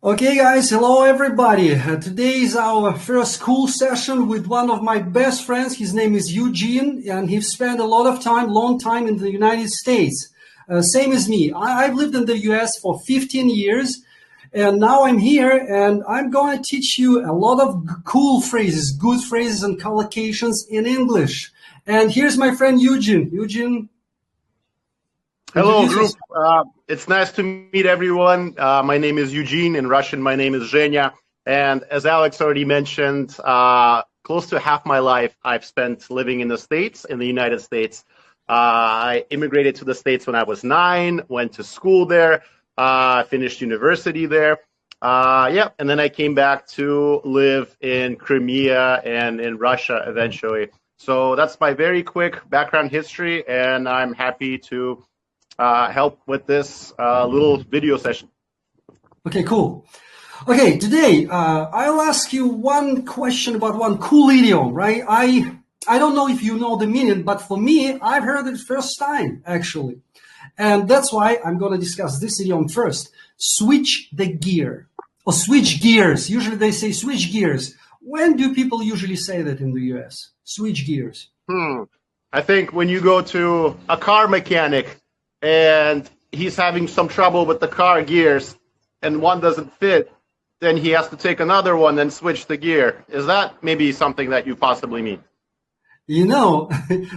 Okay, guys, hello everybody. Today is our first school session with one of my best friends. His name is Eugene, and he's spent a long time in the United States. Same as me. I've lived in the US for 15 years, and now I'm here, and I'm going to teach you a lot of cool phrases, good phrases and collocations in English. And here's my friend Eugene. Eugene. Hello, group. It's nice to meet everyone. My name is Eugene. In Russian, my name is Zhenya. And as Alex already mentioned, close to half my life I've spent living in the States, in the United States. I immigrated to the States when I was 9, went to school there, finished university there. And then I came back to live in Crimea and in Russia eventually. So that's my very quick background history, and I'm happy to help with this little video session. Okay, cool. Okay, today I'll ask you one question about one cool idiom, right? I don't know if you know the meaning, but for me, I've heard it first time, actually. And that's why I'm going to discuss this idiom first. Switch the gear, or switch gears. Usually they say switch gears. When do people usually say that in the US? Switch gears. I think when you go to a car mechanic and he's having some trouble with the car gears and one doesn't fit, then he has to take another one and switch the gear. Is that maybe something that you possibly mean? You know,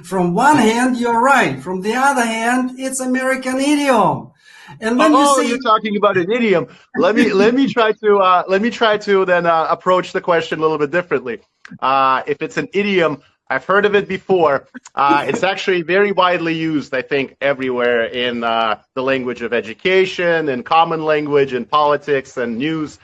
from one hand, you're right. From the other hand, it's American idiom. And when you're talking about an idiom, let me try to then approach the question a little bit differently. If it's an idiom, I've heard of it before. It's actually very widely used, I think, everywhere in the language of education and common language and politics and news.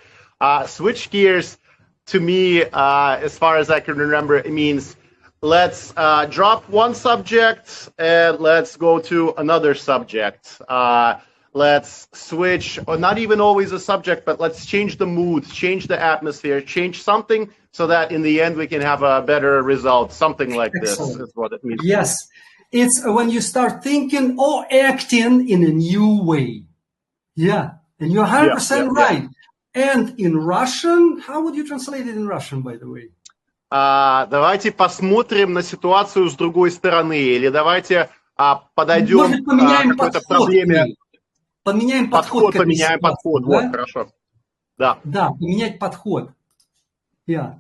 Switch gears, to me, as far as I can remember, it means let's drop one subject and let's go to another subject. Let's switch, or not even always a subject, but let's change the mood, change the atmosphere, change something so that in the end we can have a better result. Something like Excellent. This is what it means. Yes, it's when you start thinking or acting in a new way. Yeah, and you're 100% right. And in Russian, how would you translate it in Russian, by the way? Давайте посмотрим на ситуацию с другой стороны, или давайте подойдем к какой-то проблеме. Поменяем подход. Поменяем подход, да? Вот, хорошо. Да. Да, поменять подход. Yeah.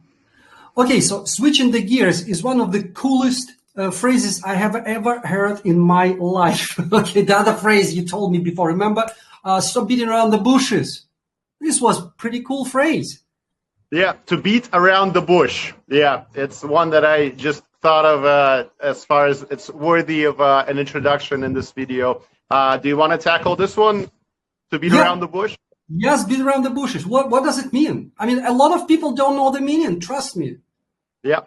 Okay, so switching the gears is one of the coolest phrases I have ever heard in my life. Okay, the other phrase you told me before, remember? Stop beating around the bushes. This was a pretty cool phrase. Yeah, to beat around the bush. Yeah, it's one that I just thought of as far as it's worthy of an introduction in this video. Do you want to tackle this one? To beat around the bush? Yes, beat around the bushes. What does it mean? I mean, a lot of people don't know the meaning, trust me. Yeah.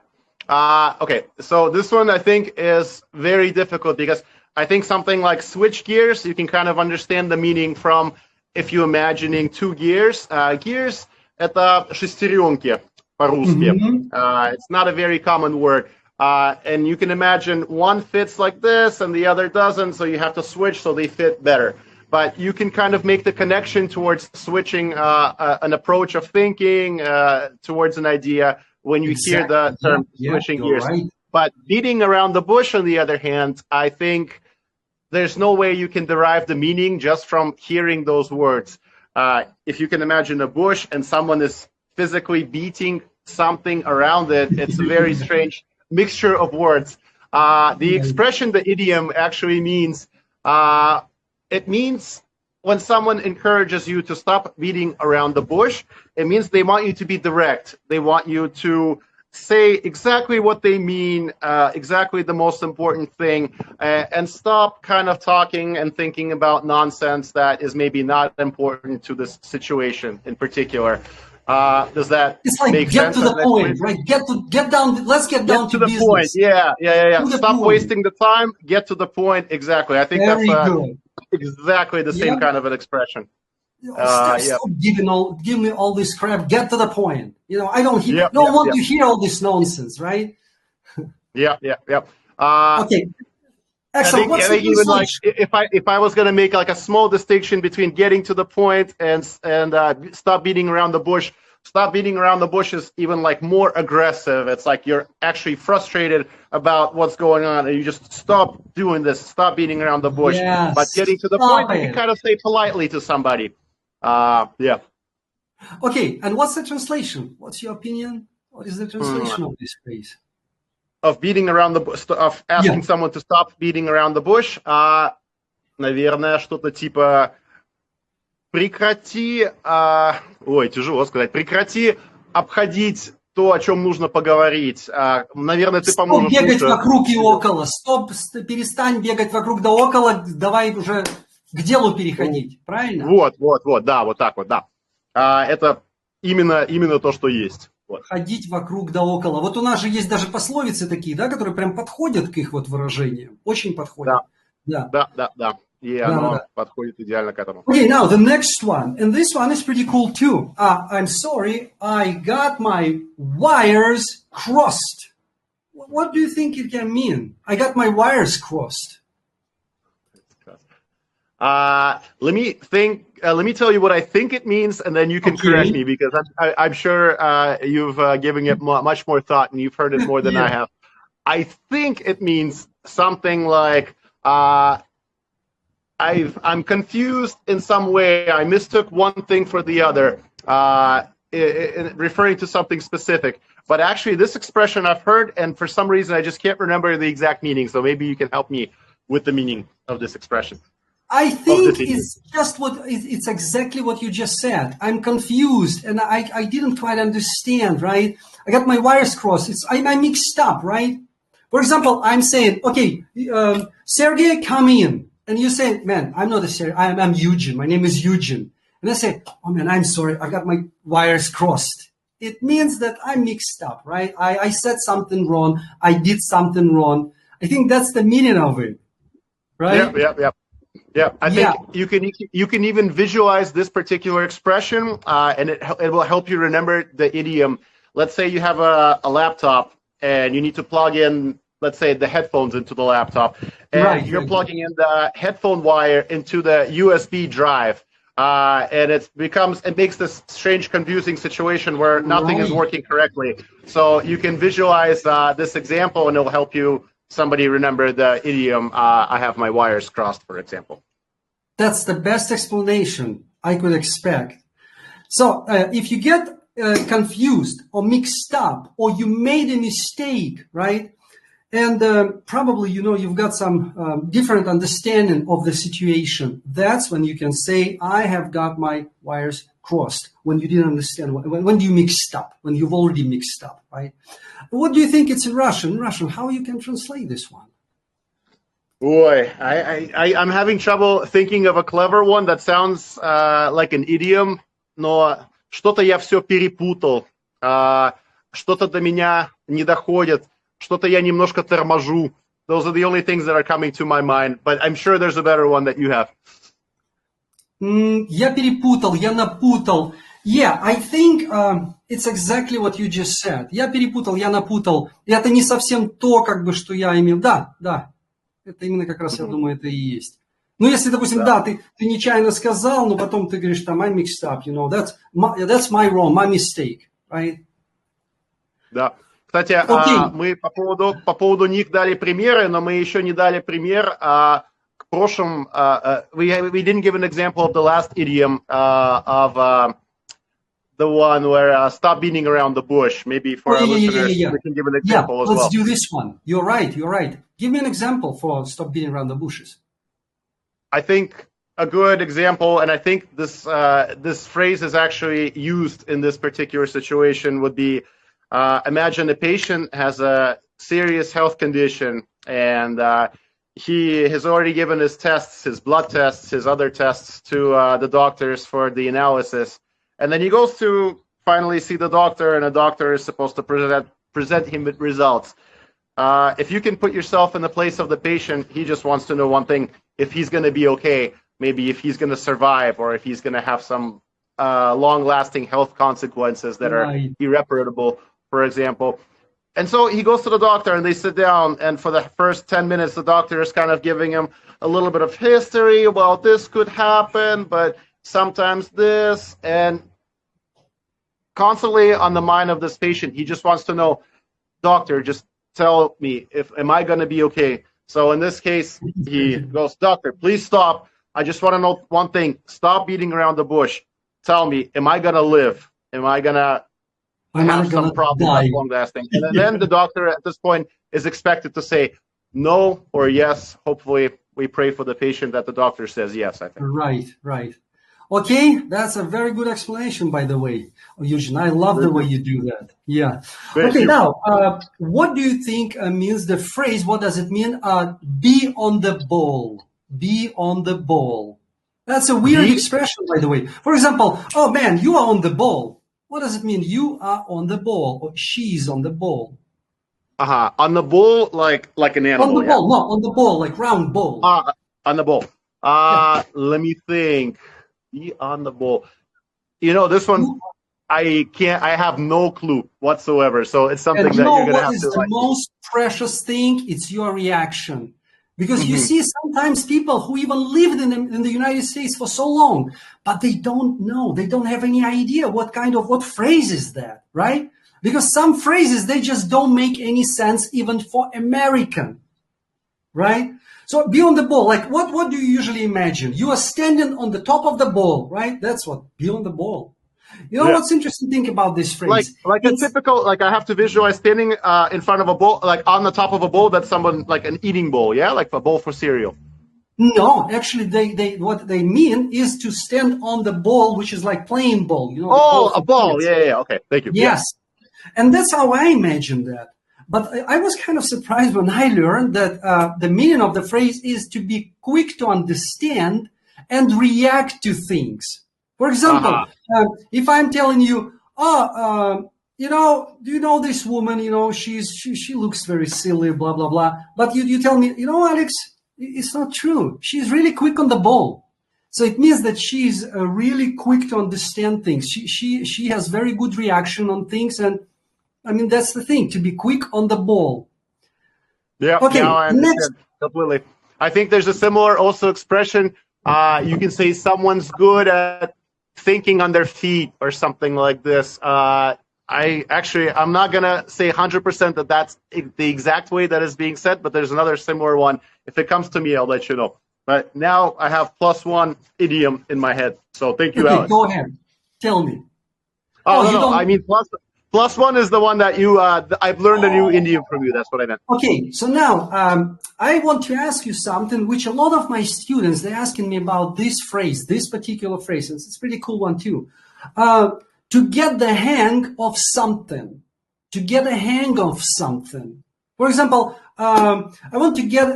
Okay, so this one I think is very difficult because I think something like switch gears, you can kind of understand the meaning from if you're imagining two gears. Gears – это шестеренки по-русски. It's not a very common word. And you can imagine one fits like this and the other doesn't, so you have to switch so they fit better. But you can kind of make the connection towards switching an approach of thinking towards an idea when you hear the term switching gears. Right. But beating around the bush, on the other hand, I think there's no way you can derive the meaning just from hearing those words. If you can imagine a bush and someone is physically beating something around it, it's a very strange mixture of words. The expression, the idiom, actually means, it means when someone encourages you to stop beating around the bush, it means they want you to be direct. They want you to say exactly what they mean, exactly the most important thing, and stop kind of talking and thinking about nonsense that is maybe not important to this situation in particular. Does that make sense? Get to the point, right? Get down. Let's get down to the business. Point. Yeah. Stop wasting the time. Get to the point. Exactly. I think Very that's good. Exactly the same kind of an expression. Stop give me all this crap. Get to the point. You know, I don't want to hear all this nonsense, right? Yeah. Okay. Excellent. What's I the think even like translation? if I was gonna make like a small distinction between getting to the point and stop beating around the bush. Stop beating around the bush is even like more aggressive. It's like you're actually frustrated about what's going on, and you just stop doing this. Stop beating around the bush. But Yes. getting to the Stop point, you can it. kind of say politely to somebody. Yeah. Okay, and what's the translation? What's your opinion? What is the Hmm. translation of this phrase? Of beating around the of Yeah. asking someone to stop beating around the bush. Наверное, что-то типа прекрати, ой, тяжело сказать, прекрати обходить то, о чем нужно поговорить. Наверное, ты Стоп поможешь бегать лучше. вокруг и около. Стоп, перестань бегать вокруг да около. Давай уже к делу переходить. Правильно? Вот, да, вот так вот, да. Это именно то, что есть. Вот. Ходить вокруг да около. Вот у нас же есть даже пословицы такие, да, которые прям подходят к их вот выражениям. Очень подходят. Да, Да, да. И да, да, оно да. подходит идеально к этому. Okay, now the next one, and this one is pretty cool too. I'm sorry, I got my wires crossed. What do you think it can mean? I got my wires crossed. Let me think. Let me tell you what I think it means, and then you can correct me, because I'm sure you've given it much more thought and you've heard it more than I Yeah. have. I think it means something like I'm confused in some way. I mistook one thing for the other, referring to something specific. But actually, this expression I've heard, and for some reason I just can't remember the exact meaning. So maybe you can help me with the meaning of this expression. I think it's just it's exactly what you just said. I'm confused and I didn't quite understand, right? I got my wires crossed. I mixed up, right? For example, I'm saying, okay, Sergey, come in. And you say, man, I'm not a Sergey. I'm Eugene. My name is Eugene. And I say, oh man, I'm sorry. I got my wires crossed. It means that I'm mixed up, right? I said something wrong. I did something wrong. I think that's the meaning of it, right? Yeah, I think you can even visualize this particular expression, and it will help you remember the idiom. Let's say you have a laptop and you need to plug in, let's say, the headphones into the laptop, and you're plugging in the headphone wire into the USB drive, and it makes this strange, confusing situation where nothing is working correctly. So you can visualize this example, and it'll help somebody remember the idiom, I have my wires crossed, for example. That's the best explanation I could expect. So if you get confused or mixed up, or you made a mistake, right? And probably, you've got some different understanding of the situation. That's when you can say, I have got my wires crossed, when you didn't understand, when you mixed up, when you've already mixed up, right? What do you think it's in Russian? How you can translate this one? Boy, I'm having trouble thinking of a clever one that sounds like an idiom, но что-то я все перепутал, что-то до меня не доходит, что-то я немножко торможу. Those are the only things that are coming to my mind, but I'm sure there's a better one that you have. Я перепутал, я напутал. Yeah, I think it's exactly what you just said. Я перепутал, я напутал. И это не совсем то, что я имел. Да. Это именно как раз, я думаю, это и есть. Ну, если, допустим, ты нечаянно сказал, но потом ты говоришь, I mixed up, that's my wrong, my mistake, right? Да. Кстати, мы по поводу них дали примеры, но мы еще не дали пример к прошлым. We didn't give an example of the last idiom of the one where stop beating around the bush. Maybe for our listeners, we can give an example as well. Let's do this one. You're right. Give me an example for stop beating around the bushes. I think a good example, and I think this phrase is actually used in this particular situation, would be, imagine a patient has a serious health condition, and he has already given his tests, his blood tests, his other tests to the doctors for the analysis. And then he goes to finally see the doctor, and the doctor is supposed to present him with results. If you can put yourself in the place of the patient, he just wants to know one thing: if he's going to be okay, maybe if he's going to survive, or if he's going to have some long-lasting health consequences that are irreparable, for example. And so he goes to the doctor, and they sit down, and for the first 10 minutes, the doctor is kind of giving him a little bit of history. Well, this could happen, but sometimes this, and constantly on the mind of this patient, he just wants to know, doctor, just tell me, am I going to be okay? So in this case, he goes, doctor, please stop. I just want to know one thing. Stop beating around the bush. Tell me, am I going to live? Am I going to have some problem that's long lasting? And then the doctor at this point is expected to say no or yes. Hopefully we pray for the patient that the doctor says yes, I think. Right. Okay, that's a very good explanation, by the way, Eugene. I love the way you do that. Yeah. Okay, now, what do you think means the phrase? What does it mean? Be on the ball. Be on the ball. That's a weird expression, by the way. For example, oh man, you are on the ball. What does it mean? You are on the ball, or she's on the ball. On the ball, like an animal. On the ball, no, on the ball, like round ball. On the ball. Let me think. Be on the ball. You know, this one, I have no clue whatsoever. So it's something that you're going to have to. What is the most precious thing? It's your reaction. Because you see sometimes people who even lived in the United States for so long, but they don't know, they don't have any idea what phrase is that, right? Because some phrases, they just don't make any sense even for American, right? So be on the ball, like what do you usually imagine? You are standing on the top of the ball, right? That's what, be on the ball. You know what's interesting thing about this phrase? Like a typical, like I have to visualize standing in front of a bowl, like on the top of a bowl that's someone, like an eating bowl, yeah? Like a bowl for cereal. No, actually, what they mean is to stand on the ball, which is like playing ball. You know? Oh, a ball. Yeah. Okay, thank you. Yes, and that's how I imagine that. But I was kind of surprised when I learned that the meaning of the phrase is to be quick to understand and react to things. For example, if I'm telling you, you know, do you know this woman? You know, she looks very silly, blah blah blah. But you tell me, you know, Alex, it's not true. She's really quick on the ball. So it means that she's really quick to understand things. She has very good reaction on things, and I mean that's the thing, to be quick on the ball. Yeah. Okay. I understand completely. I think there's a similar also expression. You can say someone's good at thinking on their feet or something like this. I'm not going to say 100% that that's the exact way that is being said, but there's another similar one. If it comes to me, I'll let you know. But now I have +1 idiom in my head. So thank you, Alex. Go ahead. Tell me. No. I mean, +1 is the one that you, I've learned a new idiom from you. That's what I meant. Okay, so now I want to ask you something which a lot of my students, they're asking me about this phrase, this particular phrase. It's a pretty cool one too. To get the hang of something. To get a hang of something. For example, I want to get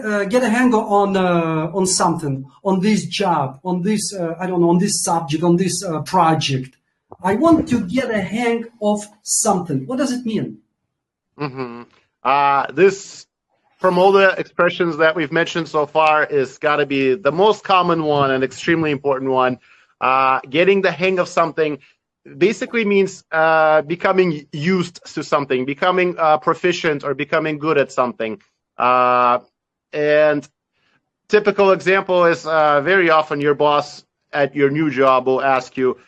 a hang on something, on this job, on this, I don't know, on this subject, on this project. I want to get a hang of something. What does it mean? This, from all the expressions that we've mentioned so far, is got to be the most common one and extremely important one. Getting the hang of something basically means becoming used to something, becoming proficient or becoming good at something. And typical example is very often your boss at your new job will ask you,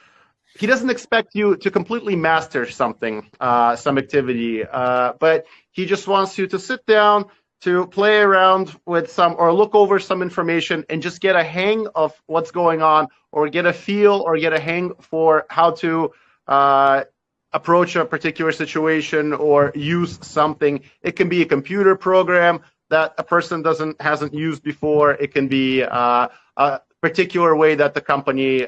he doesn't expect you to completely master something, some activity, but he just wants you to sit down, to play around with some, or look over some information and just get a hang of what's going on, or get a feel, or get a hang for how to approach a particular situation or use something. It can be a computer program that a person hasn't used before. It can be a particular way that the company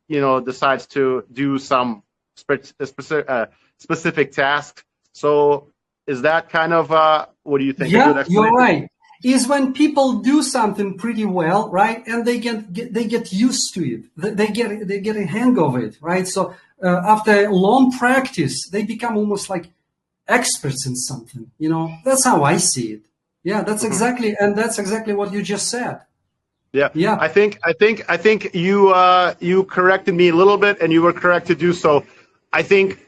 decides to do some specific task. So is that kind of what do you think? Yeah, you're right. Is when people do something pretty well, right, and they get used to it. They get a hang of it, right? So after long practice, they become almost like experts in something. You know, that's how I see it. Yeah, that's exactly what you just said. Yeah. I think you corrected me a little bit, and you were correct to do so. I think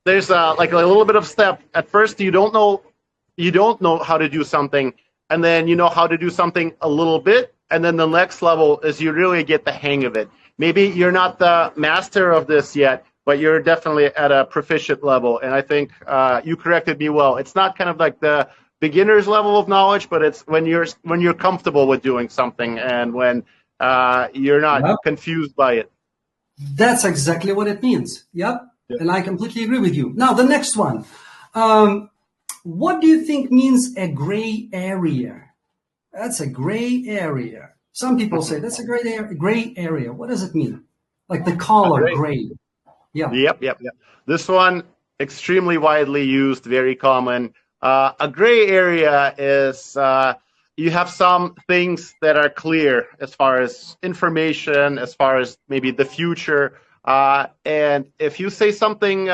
there's like a little bit of step. At first, you don't know how to do something, and then you know how to do something a little bit, and then the next level is you really get the hang of it. Maybe you're not the master of this yet, but you're definitely at a proficient level. And I think you corrected me well. It's not kind of like the beginner's level of knowledge, but it's when you're comfortable with doing something and when you're not confused by it. That's exactly what it means. Yep. And I completely agree with you. Now, the next one. What do you think means a gray area? That's a gray area. Some people say that's a gray area. What does it mean? Like the color gray. Yeah. Yep. This one, extremely widely used, very common. A gray area is you have some things that are clear as far as information, as far as maybe the future. And if you say something,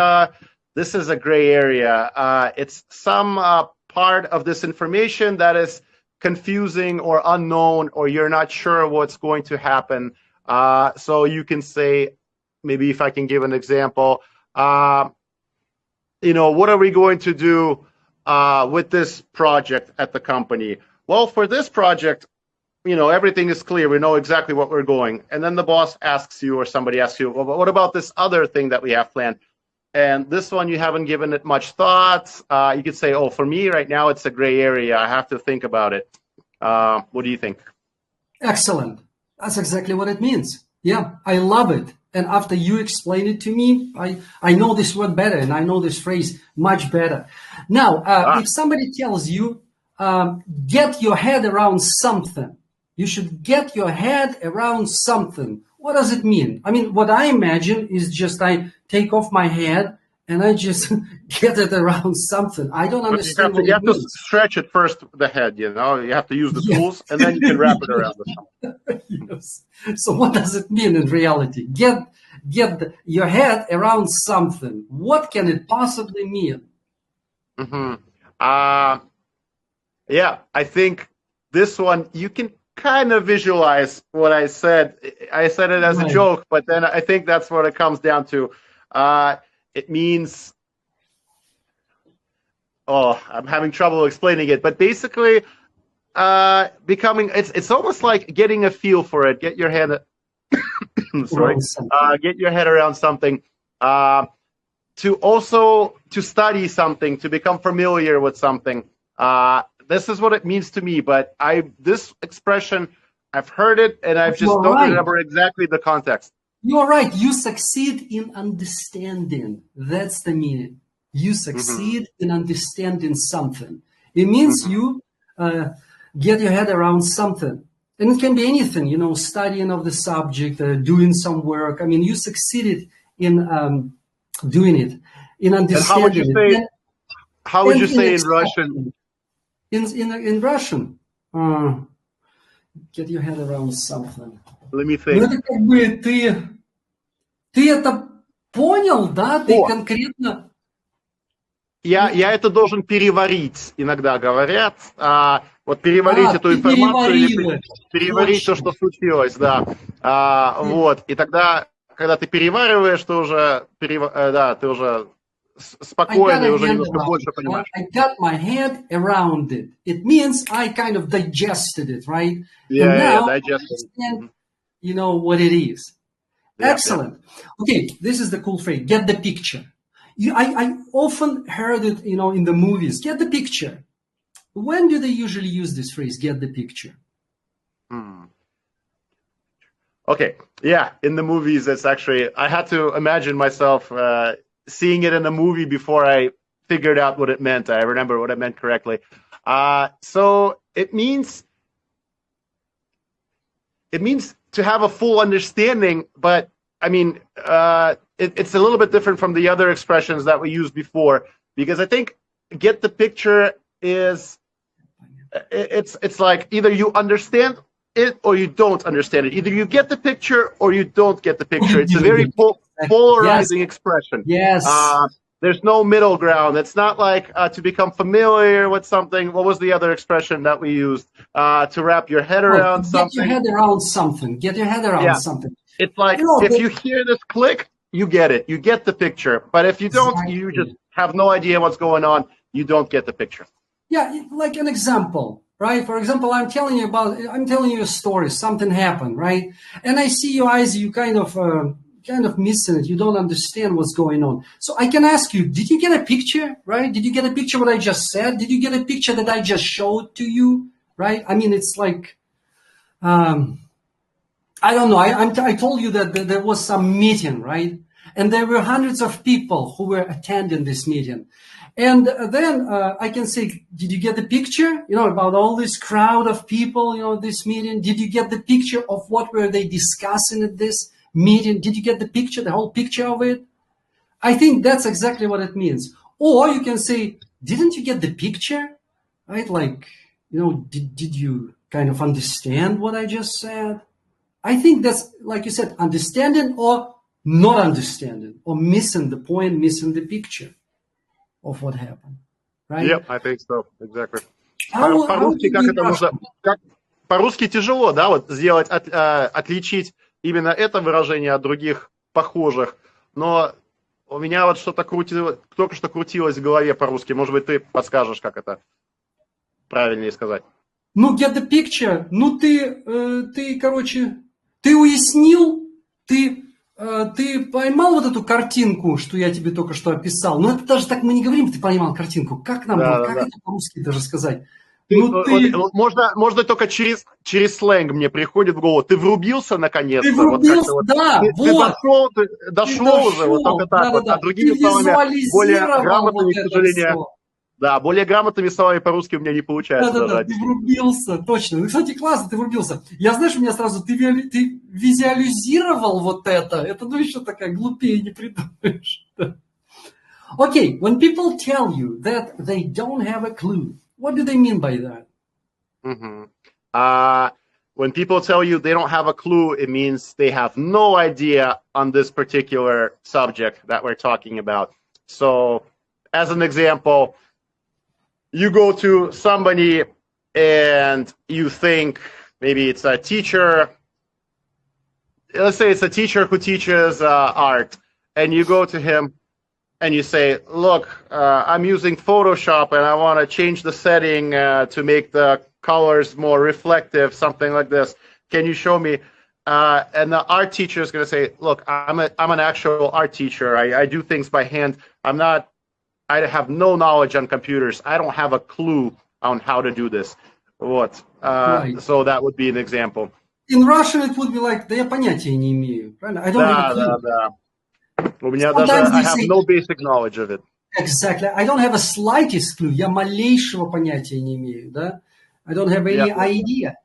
this is a gray area, it's some part of this information that is confusing or unknown, or you're not sure what's going to happen. So you can say, maybe if I can give an example, what are we going to do with this project at the company? Well, for this project, everything is clear. We know exactly what we're going. And then the boss asks you, or somebody asks you, well, what about this other thing that we have planned? And this one, you haven't given it much thought. You could say, oh, for me right now, it's a gray area. I have to think about it. What do you think? Excellent. That's exactly what it means. Yeah, I love it. And after you explain it to me, I know this word better, and I know this phrase much better. Now, if somebody tells you, get your head around something, you should get your head around something. What does it mean? I mean, what I imagine is just I take off my head and I just get it around something. I don't understand what it means. You have to stretch it first, the head, you have to use the tools, and then you can wrap it around the something. Yes. So what does it mean in reality? Get your head around something. What can it possibly mean? Yeah, I think this one, you can kind of visualize what I said. I said it as a joke, but then I think that's what it comes down to. It means, I'm having trouble explaining it, but basically becoming, it's almost like getting a feel for it. Get your head, get your head around something, to study something, to become familiar with something. This is what it means to me, but this expression, I've heard it, and I just don't remember exactly the context. You're right. You succeed in understanding. That's the meaning. You succeed in understanding something. It means you get your head around something. And it can be anything, studying of the subject, doing some work. I mean, you succeeded in doing it, in understanding it. How would you say in Russian? In Russian, get your head around something. Let me think. Это как бы ты это понял, да? Ты конкретно. Я это должен переварить, иногда говорят. Вот переварить эту информацию или переварить то, что случилось, да. Вот. И тогда, когда ты перевариваешь, ты уже, ты уже спокойно, уже немножко больше понимаешь. I got my head around it. It means I kind of digested it, right? Yeah, digested it. You know what it is. Excellent. Okay, this is the cool phrase. Get the picture. I often heard it, in the movies. Get the picture. When do they usually use this phrase? Get the picture. Okay. Yeah, in the movies, it's actually. I had to imagine myself seeing it in a movie before I figured out what it meant. I remember what it meant correctly. So it means to have a full understanding, but I mean, it's a little bit different from the other expressions that we used before, because I think get the picture is, it's like either you understand it or you don't understand it. Either you get the picture or you don't get the picture. It's a very polarizing expression. Yes. There's no middle ground. It's not like to become familiar with something. What was the other expression that we used? To wrap your head around something. Get your head around something. Get your head around something. It's like if you hear this click, you get it. You get the picture. But if you don't, Exactly. you just have no idea what's going on. You don't get the picture. Yeah, like an example, right? For example, I'm telling you a story. Something happened, right? And I see your eyes. You kind of missing it. You don't understand what's going on. So I can ask you, did you get a picture, right? Did you get a picture what I just said? Did you get a picture that I just showed to you, right? I mean, it's like, I don't know. I told you that there was some meeting, right? And there were hundreds of people who were attending this meeting. And then I can say, did you get the picture, about all this crowd of people, this meeting? Did you get the picture of what were they discussing at this meeting? Did you get the picture, the whole picture of it? I think that's exactly what it means. Or you can say, didn't you get the picture? Right? Like, did you kind of understand what I just said? I think that's, like you said, understanding or not understanding, or missing the point, missing the picture of what happened. Right? Yep, I think so. Exactly. По-русски как это можно... По-русски тяжело, да, вот сделать, отличить именно это выражение от других похожих. Но у меня вот что-то только что крутилось в голове по-русски. Может быть, ты подскажешь, как это правильнее сказать. Get the picture. Ты, короче, ты уяснил, ты поймал вот эту картинку, что я тебе только что описал. Но это даже так мы не говорим, ты поймал картинку. Как нам, это по-русски даже сказать? Можно только через сленг мне приходит в голову. Ты врубился наконец-то? Ты врубился, да, Ты дошел уже, вот только так вот. А другими словами, более грамотными, к сожалению... Да, более грамотными словами по-русски у меня не получается. Да, ты врубился, точно. Кстати, классно, ты врубился. Я, знаешь, у меня сразу, ты визуализировал вот это. Это, еще такая глупее не придумаешь. Okay, when people tell you that they don't have a clue, what do they mean by that? When people tell you they don't have a clue, it means they have no idea on this particular subject that we're talking about. So, as an example, you go to somebody and you think maybe it's a teacher. Let's say it's a teacher who teaches art, and you go to him and you say, look, I'm using Photoshop and I want to change the setting to make the colors more reflective, something like this. Can you show me? And the art teacher is going to say, look, I'm an actual art teacher. I do things by hand. I have no knowledge on computers. I don't have a clue on how to do this. Right. So that would be an example. In Russian, it would be like, да я понятия не имею. I don't have a clue. Да. У меня даже, I have no basic knowledge of it. Exactly. I don't have a slightest clue. Я малейшего понятия не имею. Да? I don't have any idea.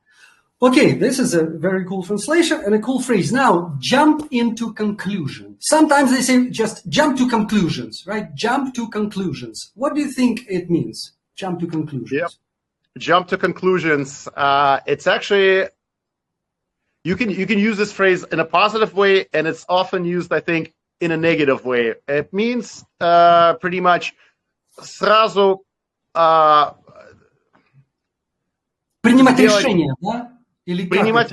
Okay, this is a very cool translation and a cool phrase. Now, jump into conclusion. Sometimes they say just jump to conclusions, right? Jump to conclusions. What do you think it means? Jump to conclusions. Yep. Jump to conclusions. It's actually, you can use this phrase in a positive way, and it's often used, I think, in a negative way. It means pretty much сразу принимать решение, да? Принимать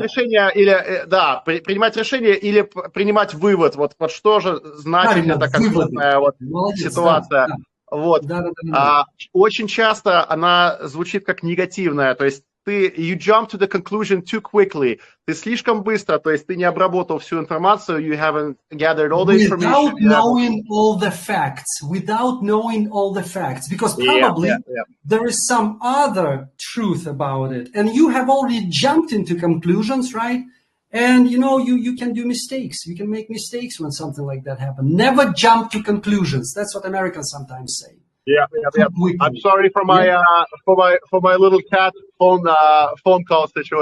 решение или принимать вывод. Вот что же значит эта конкретная ситуация. Очень часто она звучит как негативная, то есть you jump to the conclusion too quickly. Ты слишком быстро, то есть ты не обработал всю информацию, you haven't gathered all the information. Without knowing all the facts, because probably there is some other truth about it, and you have already jumped into conclusions, right? And you can do mistakes. You can make mistakes when something like that happens. Never jump to conclusions. That's what Americans sometimes say. Yeah. I'm sorry for my little cat phone call situation.